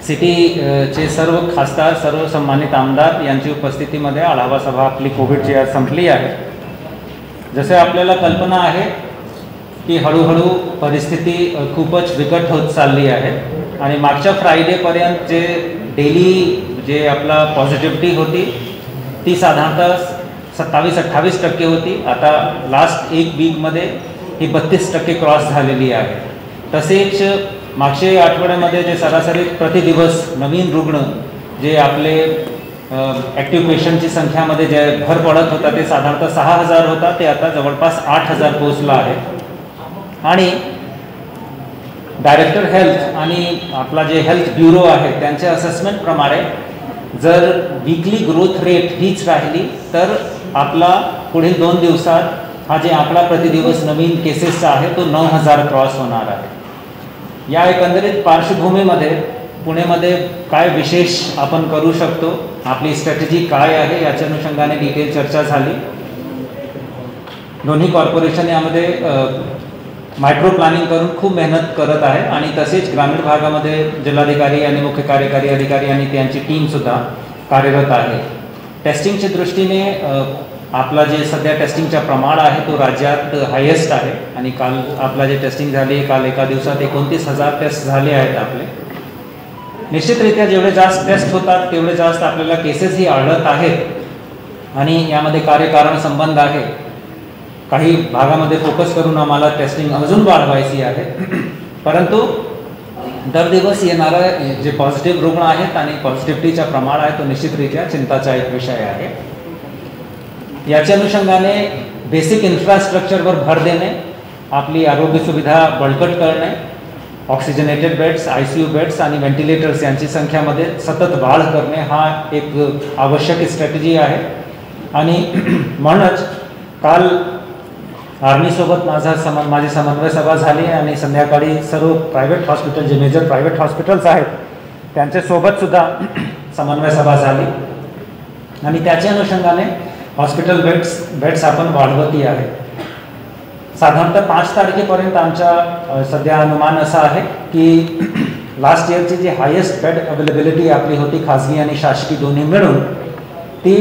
सिटीचे सर्व खासदार, सर्व सन्मानित आमदार यांची उपस्थितीमध्ये आढावा सभा आपली कोविडची आज संपली आहे. जसे आपल्याला कल्पना आहे की हळूहळू परिस्थिती खूपच बिकट होत चालली आहे आणि मागच्या फ्रायडेपर्यंत जे डेली जे आपला पॉझिटिव्हिटी होती ती साधारणतः 27-28% होती. आता लास्ट एक वीकमध्ये ही 32% क्रॉस झालेली आहे. तसेच मागच्या आठवड्यामध्ये जे सरासरी प्रतिदिवस नवीन रुग्ण जे आपले ॲक्टिव्ह पेशंटची संख्यामध्ये जे भर पडत होता ते साधारणतः 6,000 होता, ते आता जवळपास 8,000 पोहोचला आहे. आणि डायरेक्टर हेल्थ आणि आपला जे हेल्थ ब्युरो आहे त्यांच्या असेसमेंटप्रमाणे जर वीकली ग्रोथ रेट हीच राहिली तर आपला पुढील 2 दिवसात हा जे आकडा प्रतिदिवस नवीन केसेसचा आहे तो 9,000 क्रॉस होणार आहे. या एकंदरीत पार्श्वभूमीमध्ये पुणेमध्ये काय विशेष आपण करू शकतो, आपली स्ट्रॅटेजी काय आहे याच्या अनुषंगाने डिटेल चर्चा झाली. दोन्ही कॉर्पोरेशन यामध्ये मायक्रो प्लॅनिंग करून खूप मेहनत करत आहे आणि तसेच ग्रामीण भागामध्ये जिल्हाधिकारी आणि मुख्य कार्यकारी अधिकारी आणि त्यांची टीमसुद्धा कार्यरत आहे. टेस्टिंगच्या दृष्टीने आपला जे सध्या टेस्टिंगचा प्रमाण आहे तो राज्यात हायेस्ट आहे आणि काल आपला जे टेस्टिंग झाली काल एका दिवसात 29,000 टेस्ट झाले आहेत आपले. निश्चितरित्या जेवढे जास्त टेस्ट होतात तेवढे जास्त आपल्याला केसेसही आढळत आहेत आणि यामध्ये कार्यकारण संबंध आहे. काही भागामध्ये फोकस करून आम्हाला टेस्टिंग अजून वाढवायची आहे. परंतु दर दिवस येणारे जे पॉझिटिव्ह रुग्ण आहेत आणि पॉझिटिव्हिटीचा प्रमाण आहे तो निश्चितरित्या चिंताचा एक विषय आहे. याच्या अनुषंगाने बेसिक इन्फ्रास्ट्रक्चरवर भर देणे, आपली आरोग्य सुविधा बळकट करणे, ऑक्सिजनेटेड बेड्स, ICU बेड्स आणि व्हेंटिलेटर्स यांची संख्यामध्ये सतत वाढ करणे हा एक आवश्यक स्ट्रॅटेजी आहे. आणि म्हणूनच काल आर्मीसोबत माझी समन्वय सभा झाली आणि संध्याकाळी सर्व प्रायव्हेट हॉस्पिटल जे मेजर प्रायव्हेट हॉस्पिटल्स आहेत त्यांच्यासोबतसुद्धा समन्वय सभा झाली आणि त्याच्या अनुषंगाने हॉस्पिटल बेड्स आपण वाढवती आहे. साधारणतः 5 तारखेपर्यंत आमचा सध्या अनुमान असा आहे की लास्ट इयरची जी हायेस्ट बेड अवेलेबिलिटी आपली होती खाजगी आणि शासकीय दोन्ही मिळून ती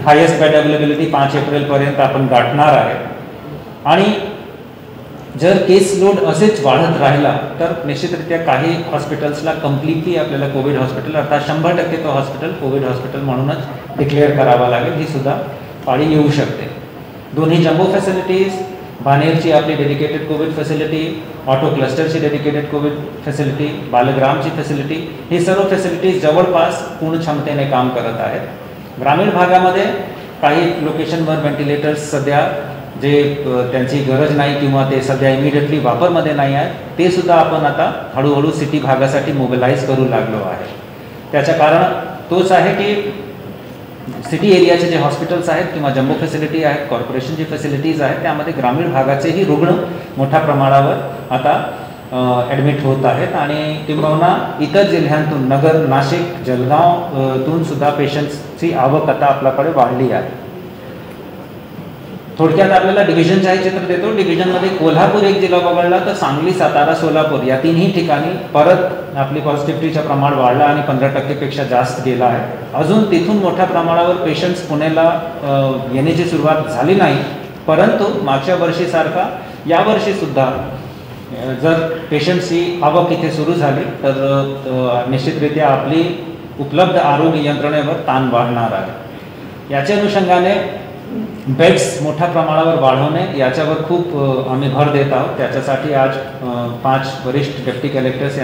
हायेस्ट बेड अवेलेबिलिटी 5 एप्रिलपर्यंत आपण गाठणार आहे. आणि जर केस लोड असेच वाढत राहिला तर निश्चितरित्या काही हॉस्पिटल्सला कम्प्लिटली आपल्याला कोविड हॉस्पिटल अर्थात 100% तो हॉस्पिटल कोविड हॉस्पिटल म्हणूनच डिक्लेअर करावा लागेल. ही सुद्धा पाळी येऊ शकते. दोन्ही जम्बो फॅसिलिटीज, बानेरची आपली डेडिकेटेड कोविड फॅसिलिटी, ऑटो क्लस्टरची डेडिकेटेड कोविड फॅसिलिटी, बालग्रामची फॅसिलिटी, ही सर्व फॅसिलिटीज जवळपास पूर्ण क्षमतेने काम करत आहेत. ग्रामीण भागामध्ये काही लोकेशनवर व्हेंटिलेटर्स सध्या जे त्यांची गरज नाही किंवा ते सध्या इमिडिएटली वापरमध्ये नाही आहे ते सुद्धा आपण आता हळूहळू सिटी भागासाठी मोबिलाइज करू लागलो आहे. त्याचं कारण तोच आहे की सिटी एरियाचे जे हॉस्पिटल्स आहेत किंवा जम्बो फॅसिलिटी आहेत, कॉर्पोरेशनची फॅसिलिटीज आहेत त्यामध्ये ग्रामीण भागाचेही रुग्ण मोठ्या प्रमाणावर आता ॲडमिट होत आहेत आणि किंबहुना इतर जिल्ह्यांतून नगर, नाशिक, जळगावतून सुद्धा पेशंट्सची आवक आता आपल्याकडे वाढली आहे. थोडक्यात आपल्याला डिव्हिजनचाही चित्र देतो. डिव्हिजनमध्ये कोल्हापूर एक जिल्हा वगळला तर सांगली, सातारा, सोलापूर या तिन्ही ठिकाणी परत आपली पॉझिटिव्हिटीचं प्रमाण वाढलं आणि 15%पेक्षा जास्त गेला आहे. अजून तिथून मोठ्या प्रमाणावर पेशंट्स पुण्याला येण्याची सुरुवात झाली नाही, परंतु मागच्या वर्षीसारखा यावर्षीसुद्धा जर पेशंट्सची आवक इथे सुरू झाली तर निश्चितरित्या आपली उपलब्ध आरोग्य यंत्रणेवर ताण वाढणार आहे. याच्या अनुषंगाने बेड्स मोठ्या प्रमाणावर वाढवणे याच्यावर खूप आम्ही भर देत आहोत. त्याच्यासाठी आज 5 वरिष्ठ डेप्टी कलेक्टर्स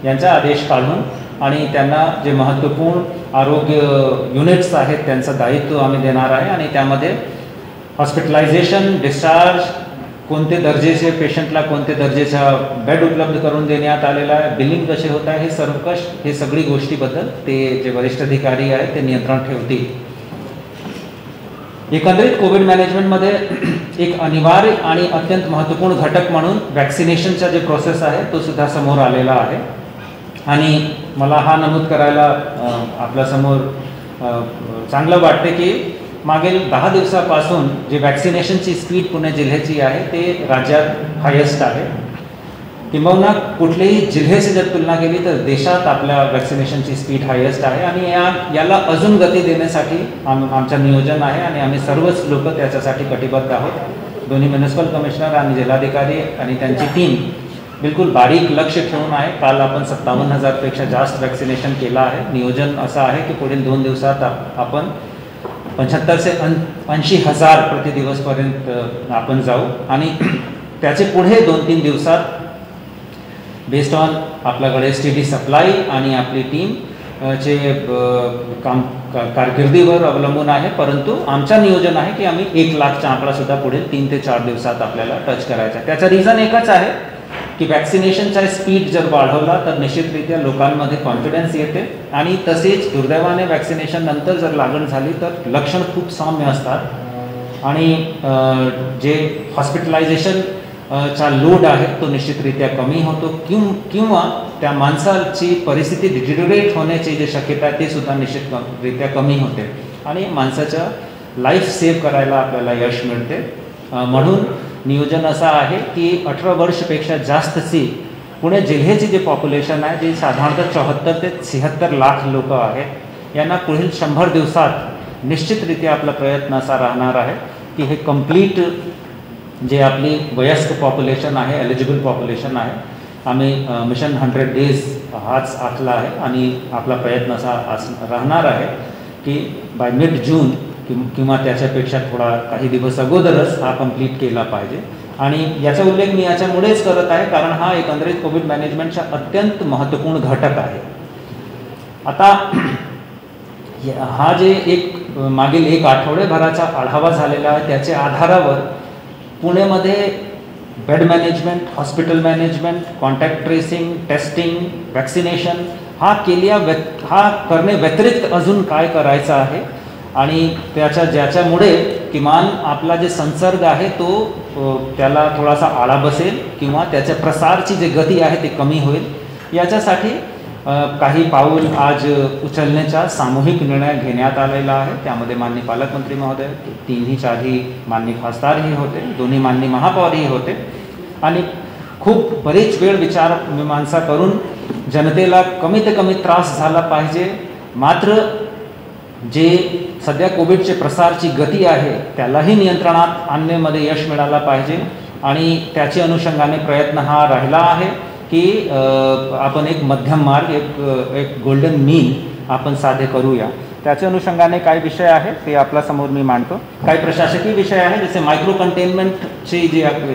यांचा आदेश काढून आणि त्यांना जे महत्त्वपूर्ण आरोग्य युनिट्स आहेत त्यांचं दायित्व आम्ही देणार आहे आणि त्यामध्ये हॉस्पिटलायझेशन, डिस्चार्ज, कोणते दर्जेचे पेशंटला कोणते दर्जेचा बेड उपलब्ध करून देण्यात आलेला आहे, बिलिंग कसे होत आहे, हे सगळी गोष्टीबद्दल ते जे वरिष्ठ अधिकारी आहेत ते नियंत्रण ठेवतील. एकंदरीत कोविड मॅनेजमेंटमध्ये एक अनिवार्य आणि अत्यंत महत्त्वपूर्ण घटक म्हणून वॅक्सिनेशनचा जे प्रोसेस आहे तो सुद्धा समोर आलेला आहे. आणि मला हा नमूद करायला आपल्यासमोर चांगलं वाटते की मागील 10 दिवसापासून जी वॅक्सिनेशनची स्पीड पुणे जिल्ह्याची आहे ते राज्यात हायेस्ट आहे. किंबहुना कुठल्याही जिल्ह्याची जर तुलना केली तर देशात आपल्या वॅक्सिनेशनची स्पीड हायेस्ट आहे. आणि याला अजून गती देण्यासाठी आमचं नियोजन आहे आणि आम्ही सर्वच लोक त्याच्यासाठी कटिबद्ध आहोत. दोन्ही म्युनिसिपल कमिशनर आणि जिल्हाधिकारी आणि त्यांची टीम बिलकुल बारीक लक्ष ठेवून आहे. काल आपण 57,000पेक्षा जास्त वॅक्सिनेशन केलं आहे. नियोजन असं आहे की पुढील 2 दिवसात आपण 75,000 ते 80,000 प्रतिदिवसपर्यंत आपण जाऊ. आणि त्याचे पुढे 2-3 दिवसात बेस्ड ऑन आपल्याकडे STD सप्लाय आणि आपली टीम चे कारकिर्दीवर अवलंबून आहे. परंतु आमचं नियोजन आहे की आम्ही 1 लाखचा आकडासुद्धा पुढील 3 ते 4 दिवसात आपल्याला टच करायचा आहे. त्याचं रिझन एकच आहे की वॅक्सिनेशनचा स्पीड जर वाढवला तर निश्चितरित्या लोकांमध्ये कॉन्फिडन्स येते. आणि तसेच दुर्दैवाने वॅक्सिनेशन नंतर जर लागण झाली तर लक्षण खूप सौम्य असतात आणि जे हॉस्पिटलायझेशन चा लोड आहे तो निश्चितरित्या कमी होतो किंवा त्या माणसाची परिस्थिती डिटेरियोरेट होण्याची जी शक्यता आहे ते सुद्धा निश्चितरित्या कमी होते आणि माणसाचं लाईफ सेव्ह करायला आपल्याला यश मिळते. म्हणून नियोजन असं आहे की 18 वर्षपेक्षा जास्तची पुणे जिल्ह्याची जे पॉप्युलेशन आहे जे साधारणतः 74 ते 76 लाख लोक आहेत यांना पुढील 100 दिवसात निश्चितरित्या आपला प्रयत्न असा राहणार आहे की हे कंप्लीट जे आपली वयस्क पॉप्युलेशन आहे, एलिजिबल पॉप्युलेशन आहे, आम्ही मिशन 100 डेज हाच आखला आहे. आणि आपला प्रयत्न असा राहणार आहे की बाय मिड जून किंवा त्याच्यापेक्षा थोडा काही दिवस अगोदरच हा कंप्लीट केला पाहिजे. आणि याचा उल्लेख मी याच्यामुळेच करत आहे कारण हा एकंदरीत कोविड मॅनेजमेंटचा अत्यंत महत्त्वपूर्ण घटक आहे. आता हा जे मागील 1 आठवड्याभराचा आढावा झालेला आहे त्याच्या आधारावर पुणेमध्ये bed management, hospital management, contact tracing, testing, vaccination हा करणे व्यतिरिक्त अजून काय करायचं आहे आणि ज्याच्यामुळे किमान आपला जे संसर्ग आहे तो त्याला थोडासा आळा बसेल किंवा त्याच्या प्रसारची जी गती आहे ती कमी होईल. याच्यासाठी काही पाऊल आज उचलण्याचा सामूहिक निर्णय घेण्यात आलेला आहे. त्यामध्ये माननीय पालकमंत्री महोदय, 3ही माननीय खासदारही होते, 2 माननीय महापौरही होते आणि खूप बरेच वेळ विचार मीमांसा करून जनतेला कमीत कमी त्रास झाला पाहिजे. मात्र जे सध्या कोविडचे प्रसारची गती आहे त्यालाही नियंत्रणात आणण्यामध्ये यश मिळाला पाहिजे आणि त्याच्या अनुषंगाने प्रयत्न हा राहिला आहे की आपण एक मध्यम मार्ग, एक गोल्डन मीन आपण साध्य करूया. त्याच्या अनुषंगाने काही विषय आहे ते आपल्यासमोर मी मांडतो. काही प्रशासकीय विषय आहे जसे मायक्रो कंटेनमेंटची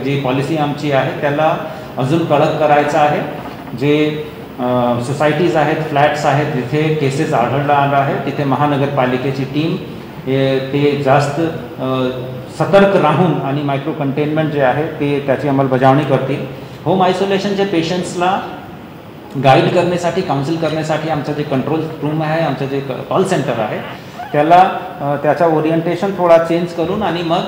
जी पॉलिसी आमची आहे त्याला अजून कडक करायचं आहे. जे सोसायटीज आहेत, फ्लॅट्स आहेत जिथे केसेस आढळणार आहे तिथे महानगरपालिकेची टीम ते जास्त सतर्क राहून आणि मायक्रो कंटेनमेंट जे आहे ते त्याची अंमलबजावणी करतील. होम आयसोलेशनच्या पेशंट्सला गाईड करण्यासाठी, काउन्सिल करण्यासाठी आमचं जे कंट्रोल रूम आहे, आमचं जे कॉल सेंटर आहे त्याचा ओरिएंटेशन थोडा चेंज करून आणि मग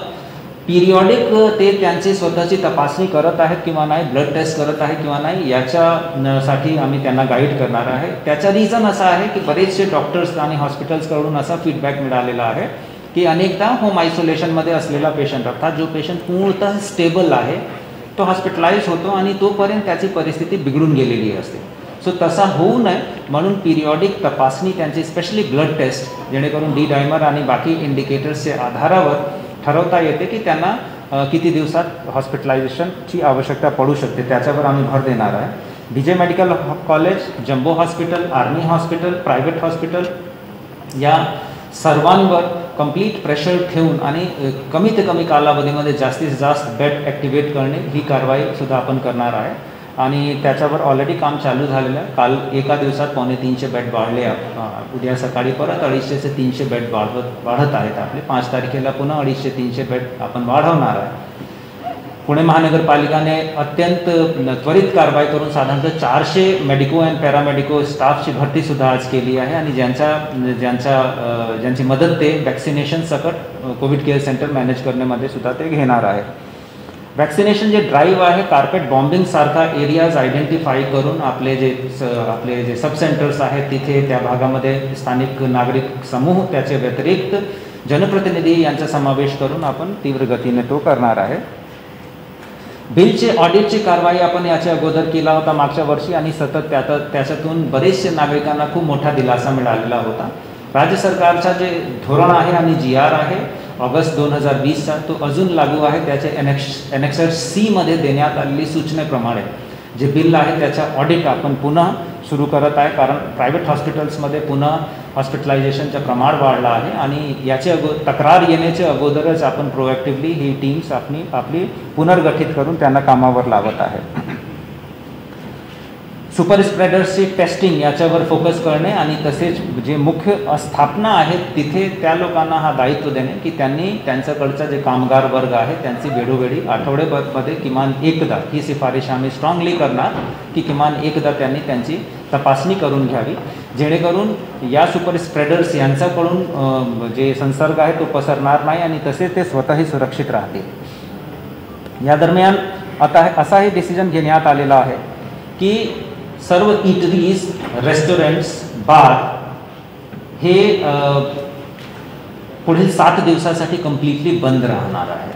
पिरियॉडिक ते त्यांची स्वतःची तपासणी करत आहेत किंवा नाही, ब्लड टेस्ट करत आहे किंवा नाही याच्यासाठी आम्ही त्यांना गाईड करणार आहे. त्याचा रिझन असा आहे की बरेचसे डॉक्टर्स आणि हॉस्पिटल्सकडून असा फीडबॅक मिळालेला आहे की अनेकदा होम आयसोलेशनमध्ये असलेला पेशंट अर्थात जो पेशंट पूर्णतः स्टेबल आहे तो हॉस्पिटलाइज होतो आणि तोपर्यंत त्याची परिस्थिती बिघडून गेलेली असते. सो तसा होऊ नये म्हणून पिरियॉडिक तपासणी त्यांची स्पेशली ब्लड टेस्ट जेणेकरून डी डायमर आणि बाकी इंडिकेटर्सच्या आधारावर ठरवता येते की त्यांना किती दिवसात हॉस्पिटलायझेशनची आवश्यकता पडू शकते. त्याच्यावर आम्ही भर देणार आहे. BJ medical college, jumbo hospital, army hospital, private hospital या सर्वांवर कंप्लीट प्रेशर ठेवून आणि कमीत कमी कालावधीमध्ये जास्तीत जास्त बेड ॲक्टिवेट करणे ही कारवाई सुद्धा आपण करणार आहे. आणि त्याच्यावर ऑलरेडी काम चालू झालेलं आहे. काल एका दिवसात 250 बेड वाढले. उद्या सकाळी परत 250 ते 300 बेड वाढत आहेत आपले. 5 तारखेला पुन्हा 250-300 बेड आपण वाढवणार आहे. पुणे महानगरपालिकाने अत्यंत त्वरित कारवाई करून साधारणतः 400 मेडिको अँड पॅरामेडिको स्टाफची भरतीसुद्धा आज केली आहे आणि ज्यांची मदत ते वॅक्सिनेशन सकट कोविड केअर सेंटर मॅनेज करण्यामध्ये सुद्धा ते घेणार आहे. वॅक्सिनेशन जे ड्राईव्ह आहे, कार्पेट बॉम्बिंग सारखा एरियाज आयडेंटिफाय करून आपले जे सब सेंटर्स आहेत तिथे त्या भागामध्ये स्थानिक नागरिक समूह, त्याचे व्यतिरिक्त जनप्रतिनिधी यांचा समावेश करून आपण तीव्र गतीने तो करणार आहे. बिलचे ऑडिटची कारवाई आपण याच्या अगोदर केला होता मागच्या वर्षी आणि सतत त्याच्यातून बरेचसे नागरिकांना खूप मोठा दिलासा मिळालेला होता. राज्य सरकारचा जे धोरण आहे आणि GR आहे ऑगस्ट 2020चा, तो अजून लागू आहे. त्याचे एनेक्सर C मध्ये देण्यात आलेली सूचनेप्रमाणे जे बिल आहे त्याचा ऑडिट आपण पुन्हा सुरू करत आहे, कारण प्रायव्हेट हॉस्पिटल्समध्ये पुन्हा हॉस्पिटलायझेशनचं प्रमाण वाढलं आहे आणि याचे तक्रार येण्याच्या अगोदरच आपण प्रोएक्टिव्हली ही टीम्स आपली पुनर्गठित करून त्यांना कामावर लावत आहे. सुपर स्प्रेडर्सची टेस्टिंग याच्यावर फोकस करणे आणि तसेच जे मुख्य स्थापना आहेत तिथे त्या लोकांना हा दायित्व देणे की त्यांनी त्यांच्याकडचा जे कामगार वर्ग आहे त्यांची वेळोवेळी आठवड्यामध्ये किमान एकदा, ही शिफारस आम्ही स्ट्रॉंगली करणार की किमान एकदा त्यांनी त्यांची तपासणी करून घ्यावी, जेणेकरून या सुपर स्प्रेडर्स यांच्याकडून जे संसर्ग आहे तो पसरणार नाही आणि तसे ते स्वतःही सुरक्षित राहतील. या दरम्यान आता असाही डिसिजन घेण्यात आलेला आहे की सर्व इटरीज, रेस्टॉरंट्स, बार हे पुढील 7 दिवसासाठी कम्प्लिटली बंद राहणार आहे.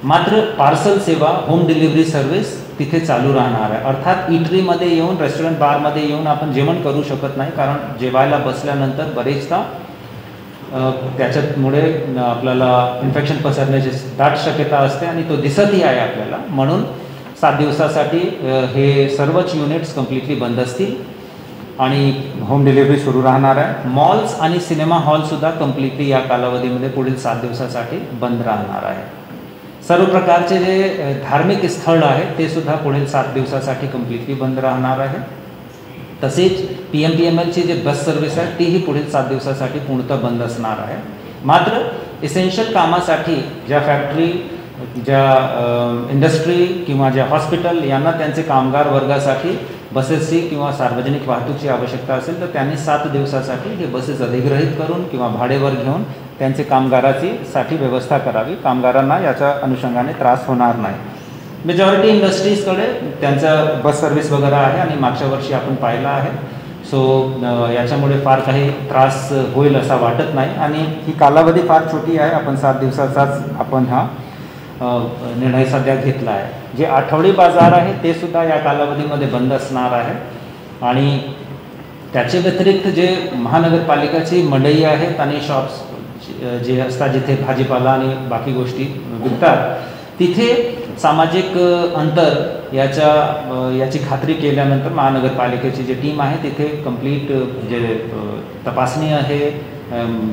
मात्र पार्सल सेवा, होम डिलिव्हरी सर्व्हिस तिथे चालू राहणार आहे. अर्थात इटरीमध्ये येऊन, रेस्टॉरंट बारमध्ये येऊन आपण जेवण करू शकत नाही, कारण जेवायला बसल्यानंतर बरेचदा त्याच्यामुळे आपल्याला इन्फेक्शन पसरण्याची दाट शक्यता असते आणि तो दिसतही आहे आपल्याला. म्हणून 7 दिवसासाठी हे सर्वच युनिट्स कम्प्लिटली बंद असतील आणि होम डिलिव्हरी सुरू राहणार आहे. मॉल्स आणि सिनेमा हॉलसुद्धा कम्प्लिटली या कालावधीमध्ये पुढील 7 दिवसासाठी बंद राहणार आहे. सर्व प्रकारचे जे धार्मिक स्थळ आहे ते सुद्धा पुढील 7 दिवसासाठी कम्प्लिटली बंद राहणार आहे. तसेच PMPMLची जे बस सर्व्हिस आहे तीही पुढील 7 दिवसासाठी पूर्णतः बंद असणार आहे. मात्र इसेन्शियल कामासाठी ज्या फॅक्टरी, ज्या इंडस्ट्री किंवा ज्या हॉस्पिटल यांना त्यांचे कामगार वर्गासाठी बसेसची किंवा सार्वजनिक वाहतूकची आवश्यकता असेल तर त्यांनी 7 दिवसासाठी हे बसेस अधिग्रहित करून किंवा भाडेवर घेऊन त्यांचे कामगाराची व्यवस्था करावी. कामगारांना याच्या अनुषंगाने त्रास होणार नाही. मेजॉरिटी इंडस्ट्रीजकडे त्यांचा बस सर्व्हिस वगैरे आहे आणि मागच्या वर्षी आपण पाहिला आहे. सो याच्यामुळे फार काही त्रास होईल असा वाटत नाही आणि ही कालावधी फार छोटी आहे. आपण 7 दिवसाचाच आपण हा निर्णय सध्या घेतला आहे. जे आठवडी बाजार आहे ते सुद्धा या कालावधीमध्ये बंद असणार आहे आणि त्याचे व्यतिरिक्त जे महानगरपालिकाची मंडई आहेत आणि शॉप्स जे असतात जिथे भाजीपाला आणि बाकी गोष्टी विकतात तिथे सामाजिक अंतर याची खात्री केल्यानंतर महानगरपालिकेची जी टीम आहे तिथे कंप्लीट जे तपासणी आहे,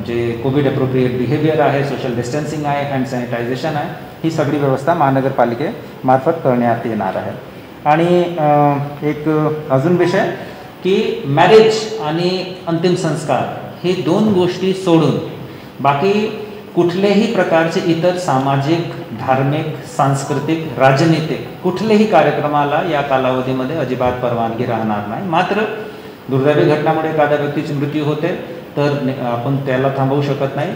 जे कोविड अप्रोप्रिएट बिहेवियर आहे, सोशल डिस्टन्सिंग आहे, हँड सॅनिटायझेशन आहे, ही सगळी व्यवस्था महानगरपालिकेमार्फत करण्यात येणार आहे. आणि एक अजून विषय की मॅरेज आणि अंतिम संस्कार हे 2 गोष्टी सोडून बाकी कुठलेही प्रकारचे इतर सामाजिक, धार्मिक, सांस्कृतिक, राजनीतिक कुठलेही कार्यक्रमाला या कालावधीमध्ये अजिबात परवानगी राहणार नाही. मात्र दुर्दैवी घटनामुळे एखाद्या व्यक्तीची मृत्यू होते तर आपण त्याला थांबवू शकत नाही.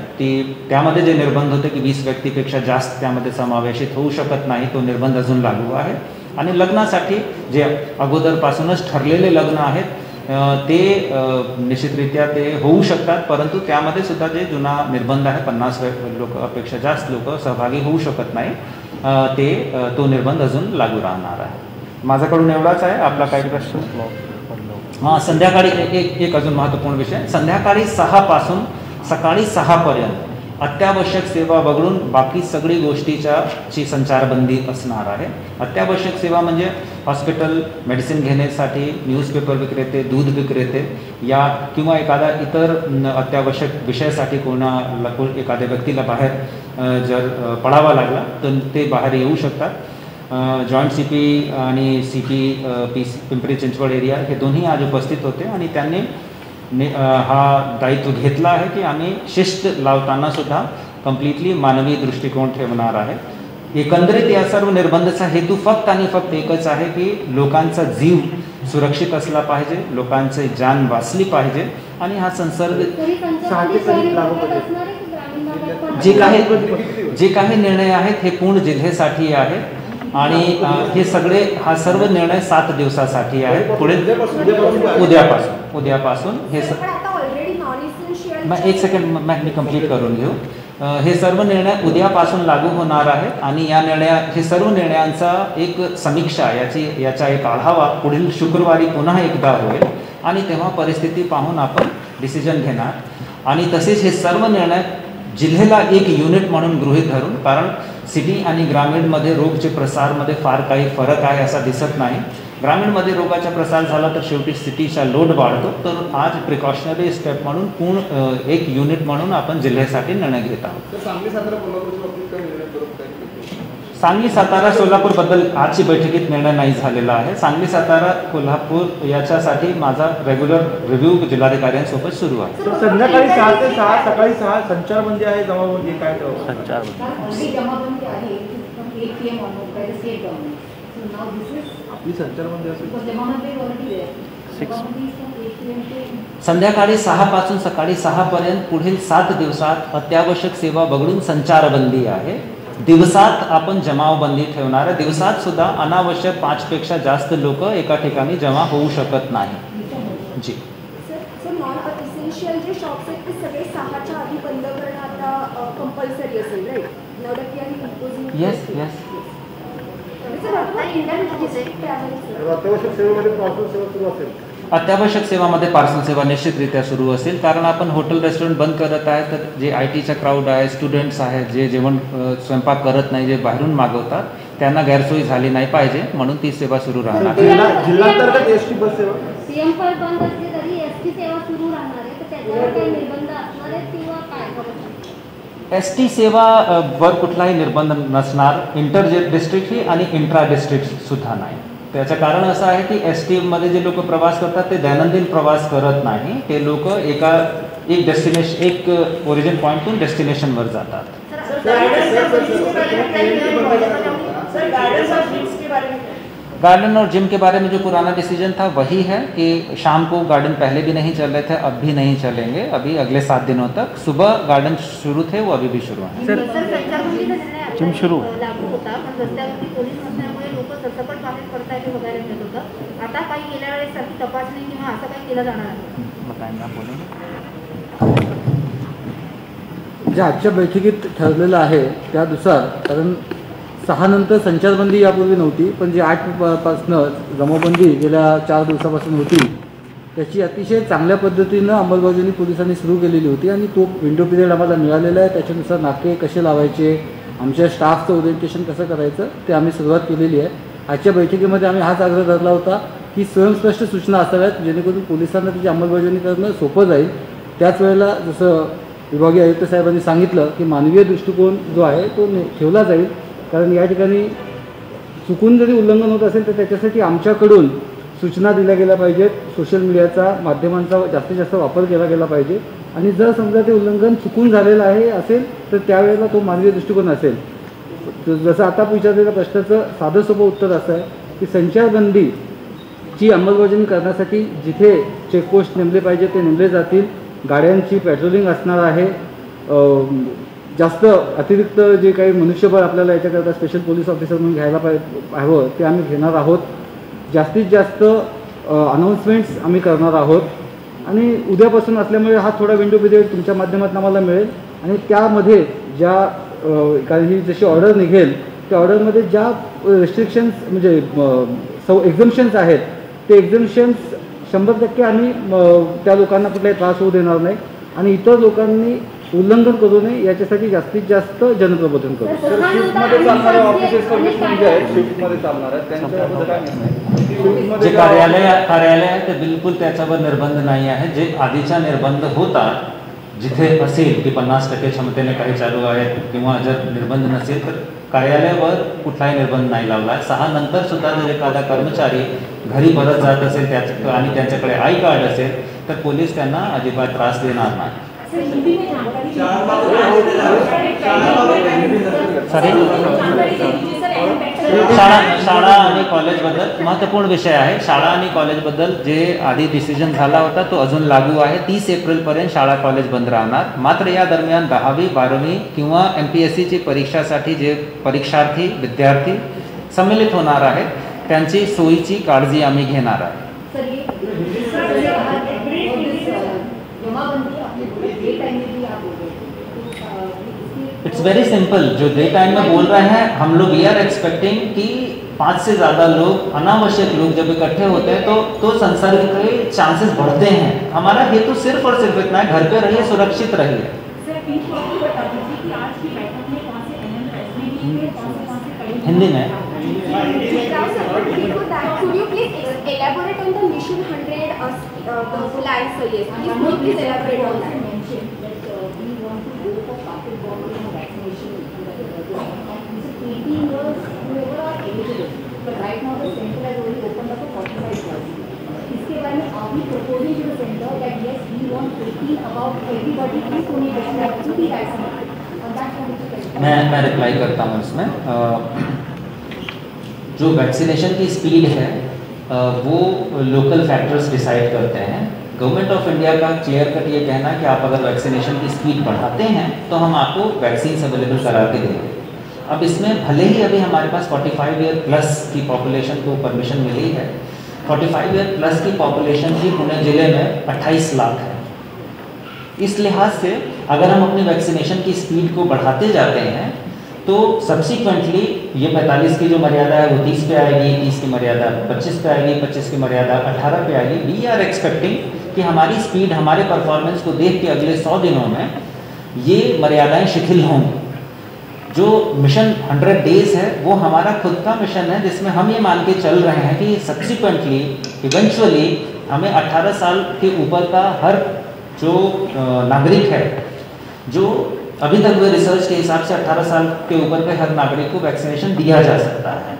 त्यामध्ये जे निर्बंध होते की 20 व्यक्तीपेक्षा जास्त त्यामध्ये समावेशित होऊ शकत नाही, तो निर्बंध अजून लागू आहे. आणि लग्नासाठी जे अगोदरपासूनच ठरलेले लग्न आहेत ते निश्चितरित्या ते होऊ शकतात, परंतु त्यामध्ये सुद्धा जे जुना निर्बंध आहे 50 लोकांपेक्षा जास्त लोक सहभागी होऊ शकत नाही, तो निर्बंध अजून लागू राहणार आहे. माझ्याकडून एवढाच आहे. आपला काही प्रश्न? संध्याकाळी एक अजून महत्त्वपूर्ण विषय, संध्याकाळी 6 पासून सकाळी 6 पर्यंत अत्यावश्यक सेवा वगळून बाकी सगळी गोष्टीची संचारबंदी असणार आहे. अत्यावश्यक सेवा म्हणजे हॉस्पिटल, मेडिसिन घेण्यासाठी, न्यूजपेपर विक्रेते, दूध विक्रेते या किंवा एखादा इतर अत्यावश्यक विषयासाठी एखाद्या व्यक्तीला बाहेर जर पडावा लागला तर ते बाहेर येऊ शकतात. जॉईंट CP आणि CP पिंपरी चिंचवड एरिया हे दोन्ही आज उपस्थित होते आणि त्यांनी हा दायित्व घेतला आहे की आम्ही शिस्त लावताना सुद्धा कम्प्लिटली मानवी दृष्टिकोन ठेवणार आहे. एकंदरीत या सर्व निर्बंधाचा हेतू फक्त आणि फक्त एकच आहे की लोकांचा जीव सुरक्षित असला पाहिजे, लोकांचे जान वाचली पाहिजे आणि हा संसर्ग जे काही निर्णय आहेत हे पूर्ण जिल्ह्यासाठी आहे आणि हे सगळे हा सर्व निर्णय 7 दिवसासाठी आहे. पुढे उद्यापासून हे एक सेकंड मी कंप्लीट करून घेऊ. हे सर्व निर्णय उद्यापासून लागू होणार आहेत आणि हे सर्व निर्णयांचा एक समीक्षा याचा एक आढावा पुढील शुक्रवारी पुन्हा एकदा होईल आणि तेव्हा परिस्थिती पाहून आपण डिसिजन घेणार. आणि तसेच हे सर्व निर्णय जिल्ह्याला एक युनिट म्हणून गृहीत धरून, कारण सिटी आणि ग्रामीणमध्ये रोगचे प्रसारमध्ये फार काही फरक आहे असा दिसत नाही. ग्रामीणमध्ये रोगाचा प्रसार झाला तर शेवटी सिटीचा लोड वाढतो. तर आज प्रिकॉशनरी स्टेप म्हणून पूर्ण एक युनिट म्हणून आपण जिल्ह्यासाठी निर्णय घेत आहोत. सांगली सातारा सोलापूरबद्दल आजची बैठकीत निर्णय नाही झालेला आहे. सांगली सातारा कोल्हापूर याच्यासाठी माझा रेग्युलर रिव्ह्यू जिल्हाधिकाऱ्यांसोबत सुरू आहे. संध्याकाळी 6 ते 6 सकाळी 6 संचारबंदी आहे, जमावबंदी काय संचारबंदी आहे. आपली संचारबंदी असेल संध्याकाळी 6 पासून सकाळी 6 पर्यंत पुढील 7 दिवसात अत्यावश्यक सेवा वगळून संचारबंदी आहे. दिवसात आपण जमावबंदी ठेवणार आहे. दिवसात सुद्धा अनावश्यक 5 पेक्षा जास्त लोक एका ठिकाणी जमा होऊ शकत नाही. जी सर नॉन एसेन्शियल जे शॉप्स आहेत ते सगळे 6च्या आधी बंद करणं आता कंपल्सरी असेल, राईट? Yes yes. अत्यावश्यक सेवामध्ये पार्सल सेवा निश्चितरित्या सुरू असेल, कारण आपण हॉटेल रेस्टॉरंट बंद करत आहे. तर जे IT क्राऊड आहे, स्टुडंट्स आहेत, जे जेवण स्वयंपाक करत नाही, जे बाहेरून मागवतात, त्यांना गैरसोयी झाली नाही पाहिजे म्हणून ती सेवा सुरू राहणार. जिल्हांतर्गत एसटी बस सेवा सीएम पर बंद असली तरी एसटी सेवा सुरू राहणार आहे. तर त्याच्यावर काही निर्बंध असणार आहेत किंवा काय? ST सेवा वर कुठलाही निर्बंध नसणार. इंटर डिस्ट्रिक्टही आणि इंट्रा डिस्ट्रिक्ट सुद्धा नाही. त्याचं कारण असं आहे की ST मध्ये जे लोक प्रवास करतात ते दैनंदिन प्रवास करत नाही. ते लोक एक ओरिजिन पॉइंटून डेस्टिनेशनवर जातात. गार्डन और जिम के बारे में जो पुराना डिसीजन था वही है कि शाम को गार्डन पहले भी नहीं चल रहे थे, अब भी नहीं चलेंगे. अभी अगले 7 दिनों तक सुबह गार्डन शुरू थे, वो अभी भी शुरू हैं. जिम शुरू लागू होता, पण रस्त्यावरती पोलीस नसल्यामुळे लोक सरसकट बाहेर पडतायत हे बघायला मिळत होतं. आता काही गेल्या वेळेस सारखी तपासणी किंवा असं काही केलं जाणार आहे? जे आजच्या बैठकीत ठरलेलं आहे त्यानुसार, कारण 6 नंतर संचारबंदी यापूर्वी नव्हती, पण जी 8 पासनं जमावबंदी गेल्या 4 दिवसापासून होती त्याची अतिशय चांगल्या पद्धतीनं अंमलबजावणी पोलिसांनी सुरू केलेली होती आणि तो विंडो पिरियड आम्हाला मिळालेला आहे. त्याच्यानुसार नाके कसे लावायचे, आमच्या स्टाफचं ओरिएंटेशन कसं करायचं ते आम्ही सुरुवात केलेली आहे. आजच्या बैठकीमध्ये आम्ही हाच आग्रह धरला होता की स्वयंस्पष्ट सूचना असाव्यात जेणेकरून पोलिसांना त्याची अंमलबजावणी करणं सोपं जाईल. त्याच वेळेला जसं विभागीय आयुक्त साहेबांनी सांगितलं की मानवीय दृष्टिकोन जो आहे तो ठेवला जाईल, कारण या ठिकाणी चुकून जरी उल्लंघन होत असेल तर त्याच्यासाठी आमच्याकडून सूचना दिल्या गेल्या पाहिजेत. सोशल मीडियाचा माध्यमांचा जास्तीत जास्त वापर केला गेला पाहिजे आणि जर समजा ते उल्लंघन चुकून झालेलं आहे असेल तर त्यावेळेला तो मानवीय दृष्टिकोन असेल. जसं आता विचारलेल्या प्रश्नाचं साधं सोपं उत्तर असं आहे की संचारबंदीची अंमलबजावणी करण्यासाठी जिथे चेकपोस्ट नेमले पाहिजे ते नेमले जातील. गाड्यांची पेट्रोलिंग असणार आहे. जास्त अतिरिक्त जे काही मनुष्यबळ आपल्याला याच्याकरता स्पेशल पोलीस ऑफिसर म्हणून घ्यायला हवं ते आम्ही घेणार आहोत. जास्तीत जास्त अनाऊन्समेंट्स आम्ही करणार आहोत आणि उद्यापासून असल्यामुळे हा थोडा विंडो पिरियड तुमच्या माध्यमातून आम्हाला मिळेल आणि त्यामध्ये ज्या काही जशी ऑर्डर निघेल त्या ऑर्डरमध्ये ज्या रेस्ट्रिक्शन्स म्हणजे एक्झम्पशन्स आहेत ते एक्झम्पशन्स 100% आम्ही त्या लोकांना कुठलाही त्रास होऊ देणार नाही आणि इतर लोकांनी उल्लंघन करू नये याच्यासाठी जास्तीत जास्त जनप्रबोधन करू. जे कार्यालय आहे ते बिलकुल त्याच्यावर निर्बंध नाही आहे. जे आधीचा निर्बंध होता जिथे असेल की 50% क्षमतेने काही चालू आहेत किंवा जर निर्बंध नसेल तर कार्यालयावर कुठलाही निर्बंध नाही लावला आहे. 6 नंतर सुद्धा जर एखादा कर्मचारी घरी परत जात असेल आणि त्यांच्याकडे आय कार्ड असेल तर पोलीस त्यांना अजिबात त्रास देणार नाही. शाळा आणि कॉलेजबद्दल महत्त्वपूर्ण विषय आहे. शाळा आणि कॉलेजबद्दल जे आधी डिसिजन झाला होता तो अजून लागू आहे. 30 एप्रिलपर्यंत शाळा कॉलेज बंद राहणार. मात्र या दरम्यान 10वी 12वी किंवा MPSCची परीक्षासाठी जे परीक्षार्थी विद्यार्थी सम्मिलित होणार आहेत त्यांची सोयीची काळजी आम्ही घेणार आहे. It's very simple. जो डे टाइम में बोल रहे हैं हम लोग वी आर एक्सपेक्टिंग कि 5 से ज़्यादा लोग अनावश्यक लोग जब इकट्ठे होते हैं तो संसर्ग के चांसेस बढ़ते हैं. हमारा हेतु सिर्फ और सिर्फ इतना है, घर पे रहिए, सुरक्षित रहिए. हिंदी में Could you please elaborate on the Mission 100 the plan, sir? Yes, please elaborate on that. We want to go for pocket bombing and vaccination. So 18 years whoever are eligible, but right now the center has only opened up for 45 years. इसके बारे में आप भी proposing to the center that yes, we want 18 about everybody to be vaccinated. On that मैं reply करता हूँ इसमें. जो वैक्सीनेशन की स्पीड है वो लोकल फैक्टर्स डिसाइड करते हैं. गवर्नमेंट ऑफ इंडिया का क्लियर कट ये कहना है कि आप अगर वैक्सीनेशन की स्पीड बढ़ाते हैं तो हम आपको वैक्सीन अवेलेबल करा के देंगे. अब इसमें भले ही अभी हमारे पास 45 ईयर प्लस की पॉपुलेशन को परमिशन मिली है. 45 ईयर प्लस की पॉपुलेशन ही पुणे ज़िले में 28 लाख है. इस लिहाज से अगर हम अपनी वैक्सीनेशन की स्पीड को बढ़ाते जाते हैं तो सब्सिक्वेंटली ये 45 की जो मर्यादा है वो 30 पे आएगी, 30 की मर्यादा 25 पे आएगी, 25 की मर्यादा 18 पे आएगी. वी आर एक्सपेक्टिंग कि हमारी स्पीड हमारे परफॉर्मेंस को देख के अगले 100 दिनों में ये मर्यादाएं शिथिल होंगी. जो मिशन 100 डेज है वो हमारा खुद का मिशन है जिसमें हम ये मान के चल रहे हैं कि सब्सिक्वेंटली इवेंचुअली हमें 18 साल के ऊपर का हर जो नागरिक है, जो अभी तक हुए रिसर्च के हिसाब से 18 साल के ऊपर के हर नागरिक को वैक्सीनेशन दिया जा सकता है.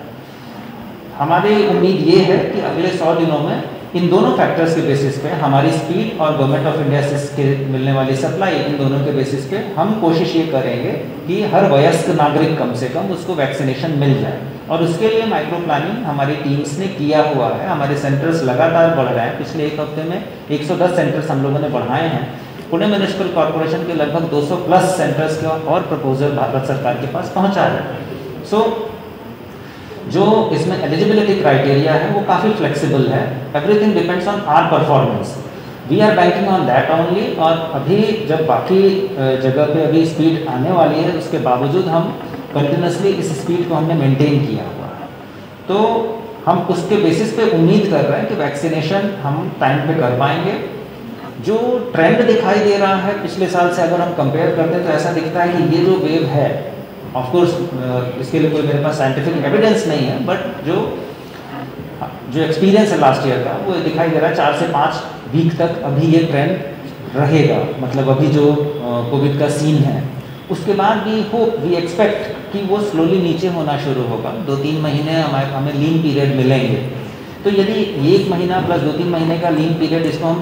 हमारी उम्मीद ये है कि अगले 100 दिनों में इन दोनों फैक्टर्स के बेसिस पे हमारी स्पीड और गवर्नमेंट ऑफ इंडिया से मिलने वाली सप्लाई, इन दोनों के बेसिस पे हम कोशिश ये करेंगे कि हर वयस्क नागरिक कम से कम उसको वैक्सीनेशन मिल जाए. और उसके लिए माइक्रो प्लानिंग हमारी टीम्स ने किया हुआ है. हमारे सेंटर्स लगातार बढ़ रहे हैं. पिछले एक हफ्ते में 110 सेंटर्स हम लोगों ने बढ़ाए हैं. पुणे म्यूनिसिपल कॉर्पोरेशन के लगभग 200 प्लस सेंटर्स का और प्रपोजल भारत सरकार के पास पहुंचा है. सो जो इसमें एलिजिबिलिटी क्राइटेरिया है वो काफ़ी फ्लेक्सिबल है. Everything depends on our performance. We are banking on that only. और अभी जब बाकी जगह पे अभी स्पीड आने वाली है उसके बावजूद हम कंटिन्यूसली इस स्पीड को हमने मेंटेन किया हुआ है. तो हम उसके बेसिस पे उम्मीद कर रहे हैं कि वैक्सीनेशन हम टाइम पे कर पाएंगे. जो ट्रेंड दिखाई दे रहा है पिछले साल से अगर हम कंपेयर करते हैं तो ऐसा दिखता है कि ये जो वेव है, ऑफ कोर्स इसके लिए कोई मेरे पास साइंटिफिक एविडेंस नहीं है, बट जो एक्सपीरियंस है लास्ट ईयर का वो दिखाई दे रहा है 4 से 5 वीक तक अभी ये ट्रेंड रहेगा. मतलब अभी जो कोविड का सीन है उसके बाद भी वी एक्सपेक्ट कि वो स्लोली नीचे होना शुरू होगा. 2-3 महीने हमें लीन पीरियड मिलेंगे. तो यदि 1 महीना प्लस 2-3 महीने का लीन पीरियड इसको हम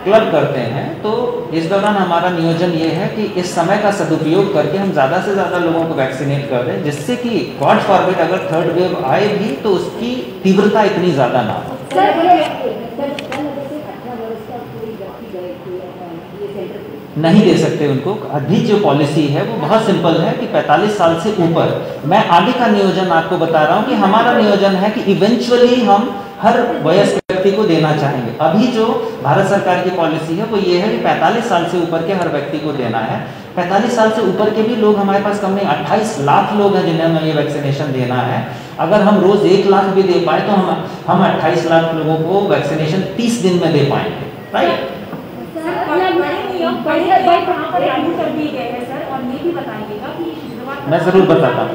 क्लब करते हैं तो इस दौरान हमारा नियोजन ये है कि इस समय का सदुपयोग करके हम ज़्यादा से ज़्यादा लोगों को वैक्सीनेट कर दें जिससे कि गॉड फॉरबिड अगर थर्ड वेव आए भी तो उसकी तीव्रता इतनी ज़्यादा ना हो. नहीं दे सकते उनको. अभी जो पॉलिसी है वो बहुत सिंपल है कि 45 साल से ऊपर. मैं आगे का नियोजन आपको बता रहा हूँ कि हमारा नियोजन है कि इवेंचुअली हम हर वयस्क व्यक्ति को देना चाहेंगे. अभी जो भारत सरकार की पॉलिसी है वो ये है कि 45 साल से ऊपर के हर व्यक्ति को देना है. 45 साल से ऊपर के भी लोग हमारे पास कम नहीं, 28 लाख लोग हैं जिन्हें हमें ये वैक्सीनेशन देना है. अगर हम रोज़ 1 लाख भी दे पाए तो हम 28 लाख लोगों को वैक्सीनेशन 30 दिन में दे पाएंगे. राइट. मैं ज़रूर बताता हूँ.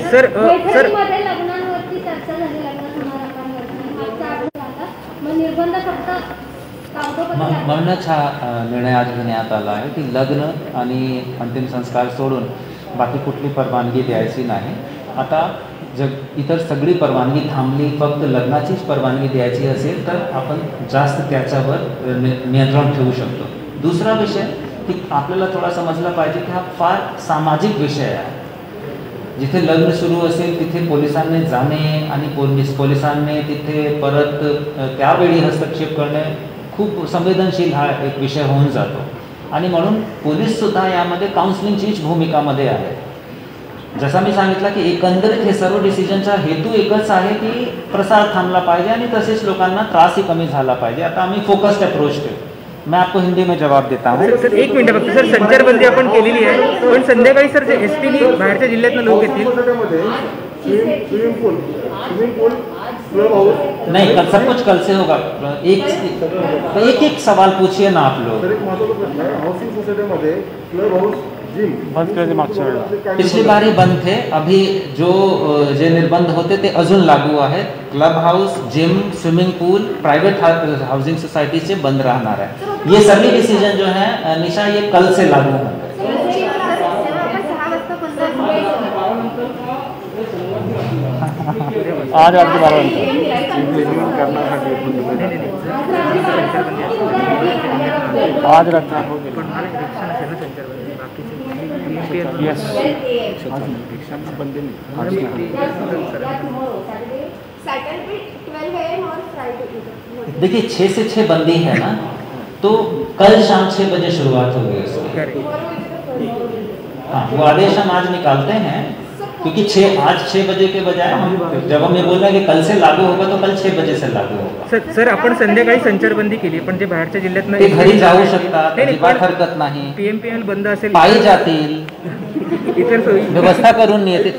सर निर्बंध फक्त कागदोपत्री म्हणूनच हा निर्णय आज घेण्यात आला आहे की लग्न आणि अंतिम संस्कार सोडून बाकी कुठली परवानगी द्यायची नाही. आता जग इतर सगळी परवानगी थांबली, फक्त लग्नाचीच परवानगी द्यायची असेल तर आपण जास्त त्याच्यावर नियंत्रण ठेवू शकतो. दुसरा विषय की आपल्याला थोडा समजला पाहिजे की हा फार सामाजिक विषय आहे. जिथे लग्न सुरू असेल तिथे पोलिसांनी जाणे आणि पोलिसांनी तिथे परत त्यावेळी हस्तक्षेप करणे खूप संवेदनशील हा एक विषय होऊन जातो. आणि म्हणून पोलीससुद्धा यामध्ये काउन्सिलिंगचीच भूमिकामध्ये आहे. जसा मी सांगितलं की एकंदरीत हे सर्व डिसिजनचा हेतू एकच आहे की प्रसार थांबला पाहिजे आणि तसेच लोकांना त्रासही कमी झाला पाहिजे. आता आम्ही फोकस्ड अप्रोच ठेवू. मैं आपको हिंदी में जवाब देता हूँ. सर एक मिनिट फक्त सर, संचारबंदी आपण केलेली आहे पण संध्याकाळी सर जे एस टीने बाहेरच्या जिल्ह्यातनं लोक येतील नहीं, कल सब कुछ कल से होगा. एक सवाल पूछिए ना आप लोग. पिछली बार ही बंद थे. अभी जो जे निर्बंध होते ते अजून लागू आहेत. क्लब हाऊस, जिम, स्विमिंग पूल प्राइवेट हाउसिंग सोसाइटी से बंद रहना है. ये सभी डिसीजन जो है निशा ये कल से लागू होंगे. आज रात्री 12 आज रात्री देखिए 6 से 6 बंदी है ना, तो कल शाम 6 बजे शुरुआत होगी उसकी. हाँ, वो आदेश हम आज निकालते हैं क्योंकि आज 6 बजे के बजाय हम जब हम ये बोल रहे हैं कि कल से लागू होगा तो कल 6 बजे से लागू होगा. सर आपण संध्याकाळी संचारबंदी केली पण जे बाहेरच्या जिल्ह्यातनं ते घरी जाऊ शकतात, अजिबात हरकत नाही. PMPL बंद असेल, पायी जातील, इतर सोयी व्यवस्था करून येते.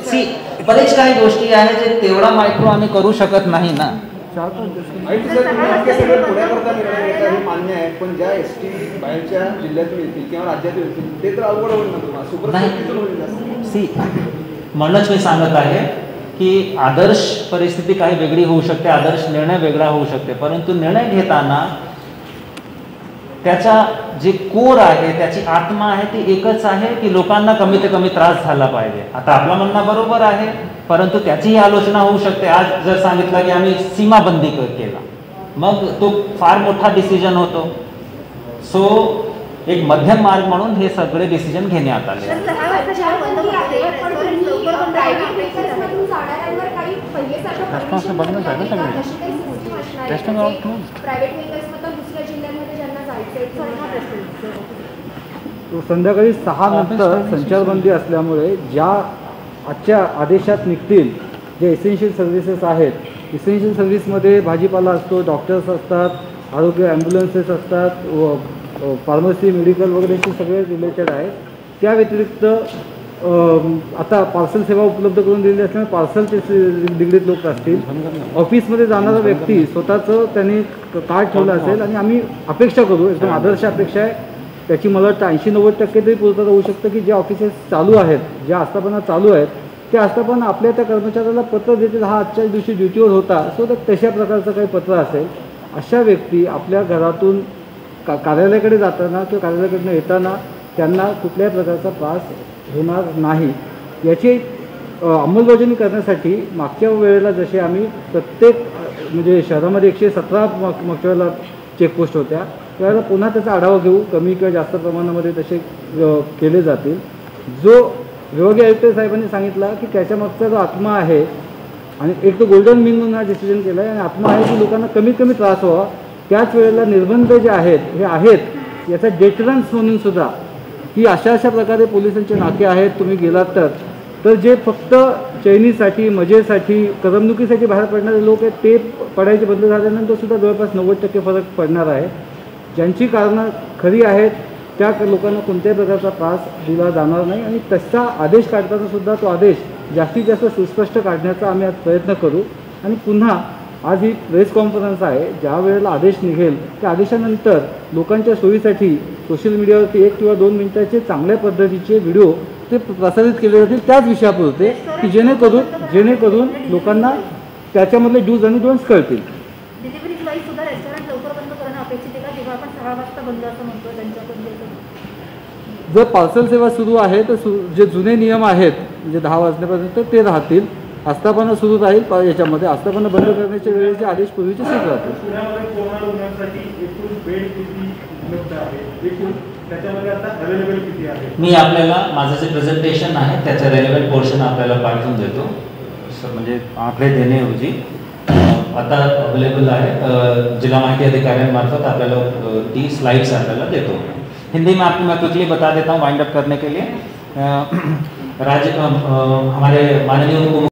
बरेच काही गोष्टी आहेत जे तेवढा मायक्रो आम्ही करू शकत नाही ना. पुण्याकरता निर्णय घेता हे मान्य आहे पण ज्या ST बाहेरच्या जिल्ह्यातून येतील किंवा राज्यातून येतील ते तर अवघड होईल ना. सुप्रसिद्ध म्हणूनच मी सांगत आहे की आदर्श परिस्थिती काही वेगळी होऊ शकते, आदर्श निर्णय वेगळा होऊ शकते, परंतु निर्णय घेताना त्याचा जे कोर आहे, त्याची आत्मा आहे ती एकच आहे की लोकांना कमी ते कमी त्रास झाला पाहिजे. आता आपलं म्हणणं बरोबर आहे परंतु त्याचीही आलोचना होऊ शकते. आज जर सांगितलं की आम्ही सीमाबंदी केला मग तो फार मोठा डिसिजन होतो. सो एक मध्यम मार्ग म्हणून हे सगळे डिसिजन घेण्यात आले. संध्याकाळी 6 नंतर संचारबंदी असल्यामुळे ज्या आजच्या आदेशात निघतील जे एसेन्शियल सर्व्हिसेस आहेत, एसेन्शियल सर्व्हिसमध्ये भाजीपाला असतो, डॉक्टर्स असतात, आरोग्य ॲम्ब्युलन्सेस असतात, फार्मसी, मेडिकल वगैरेचे सगळे रिलेटेड आहेत. त्या व्यतिरिक्त आता पार्सल सेवा उपलब्ध करून दिलेली असल्यामुळे पार्सलचे निगडीत लोक असतील. ऑफिसमध्ये जाणारा व्यक्ती स्वतःचं त्यांनी कार्ड ठेवलं असेल आणि आम्ही अपेक्षा करू, एकदम आदर्श अपेक्षा आहे, त्याची मला वाटतं 80-90% तरी पूर्तता होऊ शकतं की जे ऑफिसेस चालू आहेत, ज्या आस्थापना चालू आहेत त्या आस्थापना आपल्या त्या कर्मचाऱ्याला पत्र देतील, हा आजच्या दिवशी ड्युटीवर होता, सो तर तशा प्रकारचं काही पत्र असेल. अशा व्यक्ती आपल्या घरातून कार्यालयाकडे जाताना किंवा कार्यालयाकडनं येताना त्यांना कुठल्याही प्रकारचा त्रास होणार नाही याची अंमलबजावणी करण्यासाठी मागच्या वेळेला जसे आम्ही प्रत्येक म्हणजे शहरामध्ये 117 मागच्या वेळेला चेकपोस्ट होत्या, त्यावेळेला पुन्हा त्याचा आढावा घेऊ, कमी किंवा जास्त प्रमाणामध्ये तसे केले जातील. जो विभागीय आयुक्त साहेबांनी सांगितला की त्याच्यामागचा जो आत्मा आहे आणि एक तो गोल्डन मीन म्हणून हा डिसिजन केला आहे आणि आत्मा आहे की लोकांना कमीत कमी त्रास व्हावा. त्याच वेळेला निर्बंध जे आहेत हे आहेत याचा डेटरन्स म्हणून सुद्धा की अशा प्रकारे पोलिसांचे नाके आहेत, तुम्ही गेलात तर जे फक्त चैनीसाठी, मजेसाठी, करमणुकीसाठी बाहेर पडणारे लोक आहेत ते पडायचे बंद झाल्यानंतर सुद्धा जवळपास 90% फरक पडणार आहे. ज्यांची कारणं खरी आहेत त्या लोकांना कोणत्याही प्रकारचा त्रास दिला जाणार नाही आणि तसा आदेश काढताना सुद्धा तो आदेश जास्तीत जास्त सुस्पष्ट काढण्याचा आम्ही आज प्रयत्न करू. आणि पुन्हा आज ही प्रेस कॉन्फरन्स आहे, ज्या वेळेला आदेश निघेल त्या आदेशानंतर लोकांच्या सोयीसाठी सोशल मीडियावरती 1 किंवा 2 मिनिटाचे चांगल्या पद्धतीचे व्हिडिओ ते प्रसारित केले जातील त्याच विषयापुरते की जेणेकरून लोकांना त्याच्यामधले डूज आणि डोंट्स कळतील. डिलिव्हरी बॉय सुद्धा रेस्टॉरंट लवकर बंद करणं अपेक्षित आहे का? बंद असं म्हणतो त्यांच्याकडे? जर पार्सल सेवा सुरू आहे तर जे जुने नियम आहेत म्हणजे 10 वाजल्यापर्यंत ते राहतील. आस्थापना सुरू राहील. याच्यामध्ये आस्थापना बंद करण्याच्या वेळेचे आदेश पूर्वीचे सुरू राहतील. पुण्यामध्ये कोरोना रुग्णांसाठी एकूण बेड किती उपलब्ध आहे, एकूण त्याच्यामध्ये आता अवेलेबल किती आहे? मी आपल्याला माझं जे प्रेझेंटेशन आहे त्याचं रेलेव्हंट पोर्शन आपल्याला पाठवून देतो. म्हणजे आकडे देण्याऐवजी आता अवेलेबल आहे जिला माहिती अधिकाऱ्यांमार्फत आपल्याला ती स्लाइड्स आपल्याला देतो. हिंदी में आपको मैं क्विकली बता देता हूँ वाइंड अप करने के लिए. हमारे माननीय